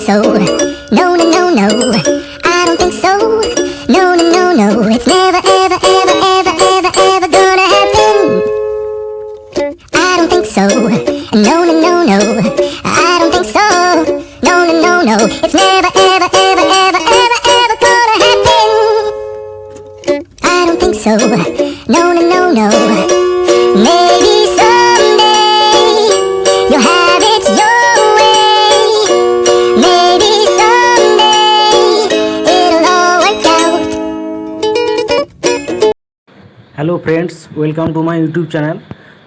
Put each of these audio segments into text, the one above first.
so. No, no, no, no. I don't think so. No, no, no, no. It's never, ever, ever, ever, ever, ever gonna happen. I don't think so. No, no, no, no. I don't think so. No, no, no, no. It's never, ever, ever, ever, ever, ever gonna happen. I don't think so. No, no, no, no. Maybe someday you'll have it your way. Maybe someday it'll all work out. Hello friends, welcome to my YouTube channel.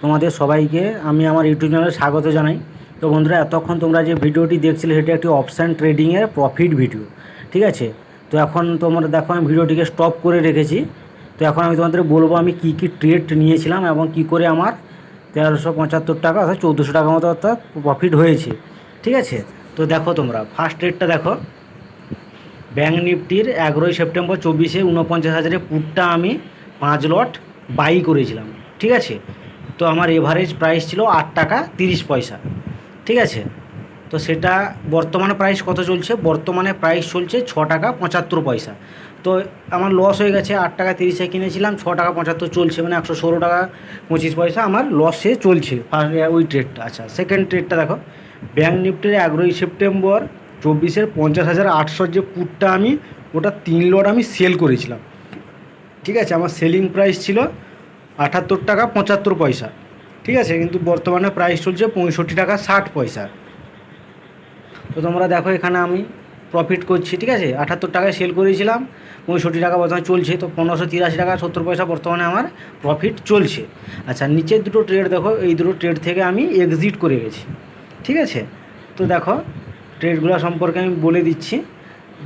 তোমাদের সবাইকে আমি আমার YouTube চ্যানেলে স্বাগত জানাই। তো বন্ধুরা, এতক্ষণ তোমরা যে ভিডিওটি দেখছিলে সেটা একটি অপশান ট্রেডিংয়ের প্রফিট ভিডিও, ঠিক আছে? তো এখন তোমরা দেখো, আমি ভিডিওটিকে স্টপ করে রেখেছি। তো এখন আমি তোমাদের বলবো আমি কী কী ট্রেড নিয়েছিলাম এবং কী করে আমার 1375 টাকা অর্থাৎ 1400 টাকার মতো অর্থাৎ প্রফিট হয়েছে, ঠিক আছে? তো দেখো, তোমরা ফার্স্ট ট্রেডটা দেখো। ব্যাঙ্ক নিফটির 11ই সেপ্টেম্বর 24-এ 49,000-এ পুটটা আমি 5 লট বাই করেছিলাম, ঠিক আছে? তো আমার এভারেজ প্রাইস ছিল 8 টাকা 30 পয়সা, ঠিক আছে? তো সেটা বর্তমানে প্রাইস কত চলছে? বর্তমানে প্রাইস চলছে 6 টাকা 75 পয়সা। তো আমার লস হয়ে গেছে। 8 টাকা 30-এ কিনেছিলাম, 6 টাকা 75 চলছে, মানে 116 টাকা 25 পয়সা আমার লসে চলছে ওই ট্রেডটা। আচ্ছা, সেকেন্ড ট্রেডটা দেখো। ব্যাঙ্ক নিফটির 11ই সেপ্টেম্বর 24-এর 50,800 যে পুটটা আমি ওটা 3 লট আমি সেল করেছিলাম, ঠিক আছে? আমার সেলিং প্রাইস ছিল 78 টাকা 75 পয়সা, ঠিক আছে? কিন্তু বর্তমানে প্রাইস চলছে 65 টাকা 60 পয়সা। তো তোমরা দেখো, এখানে আমি প্রফিট করছি, ঠিক আছে? 78 টাকায় সেল করেছিলাম, 65 টাকা বর্তমানে চলছে। তো 1583 টাকা 70 পয়সা বর্তমানে আমার প্রফিট চলছে। আচ্ছা, নিচের দুটো ট্রেড দেখো। এই দুটো ট্রেড থেকে আমি এক্সিট করে গেছি, ঠিক আছে? তো দেখো, ট্রেডগুলো সম্পর্কে আমি বলে দিচ্ছি।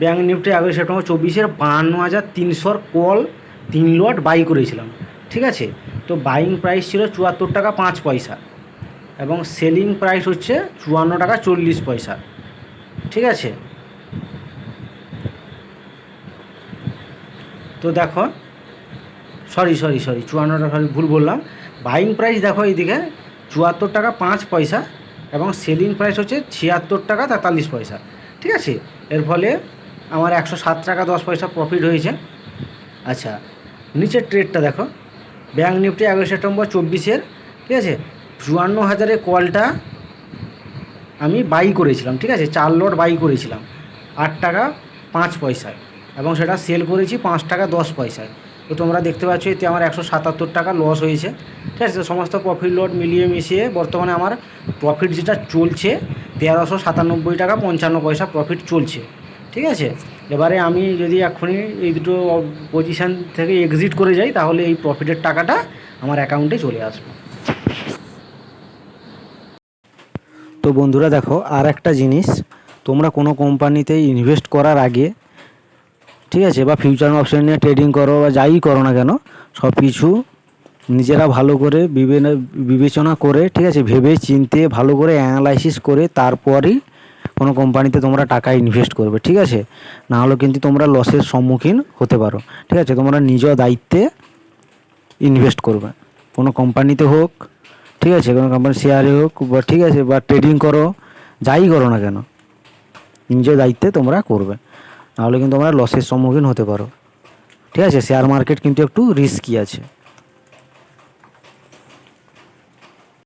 ব্যাঙ্ক নিফটি 11 সেপ্টেম্বর 24-এর 52,300 কল 3 লট বাই করেছিলাম, ঠিক আছে? তো বাইং প্রাইস ছিল 74 টাকা 5 পয়সা এবং সেলিং প্রাইস হচ্ছে 54 টাকা 40 পয়সা, ঠিক আছে? তো দেখো, সরি 54 টাকা, ভুল বললাম। বাইং প্রাইস দেখো এইদিকে 74 টাকা 5 পয়সা এবং সেলিং প্রাইস হচ্ছে 76 টাকা 43 পয়সা, ঠিক আছে? এর ফলে আমার 107 টাকা 10 পয়সা প্রফিট হয়েছে। আচ্ছা, নিচের ট্রেডটা দেখো। ব্যাঙ্ক নিফটি 11 সেপ্টেম্বর 24-এর, ঠিক আছে, 54,000-এর কলটা আমি বাই করেছিলাম, ঠিক আছে? 4 লট বাই করেছিলাম 8 টাকা 5 পয়সায় এবং সেটা সেল করেছি 5 টাকা 10 পয়সায়। তো তোমরা দেখতে পাচ্ছ এতে আমার 177 টাকা লস হয়েছে, ঠিক আছে? তো সমস্ত প্রফিট লট মিলিয়ে মিশিয়ে বর্তমানে আমার প্রফিট যেটা চলছে 1397 টাকা 55 পয়সা প্রফিট চলছে, ঠিক আছে? এবারে আমি যদি এখনই এই দুটো পজিশান থেকে এক্সিট করে যাই তাহলে এই প্রফিটের টাকাটা আমার অ্যাকাউন্টে চলে আসবে। তো বন্ধুরা দেখো, আর একটা জিনিস, তোমরা কোনো কোম্পানিতে ইনভেস্ট করার আগে, ঠিক আছে, বা ফিউচার অপশন নিয়ে ট্রেডিং করো বা যাই করো না কেন, সব কিছু নিজেরা ভালো করে বিবেচনা করে, ঠিক আছে, ভেবে চিনতে ভালো করে অ্যানালাইসিস করে তারপরই কোনো কোম্পানিতে তোমরা টাকা ইনভেস্ট করবে, ঠিক আছে? না হলে কিন্তু তোমরা লসের সম্মুখীন হতে পারো, ঠিক আছে? তোমরা নিজ দায়িত্বে ইনভেস্ট করবে, কোনো কোম্পানিতে হোক, ঠিক আছে, কোনো কোম্পানির শেয়ারে হোক, বা ঠিক আছে, বা ট্রেডিং করো, যাই করো না কেন নিজের দায়িত্বে তোমরা করবে, নাহলে কিন্তু তোমরা লসের সম্মুখীন হতে পারো, ঠিক আছে? শেয়ার মার্কেট কিন্তু একটু রিস্কি আছে।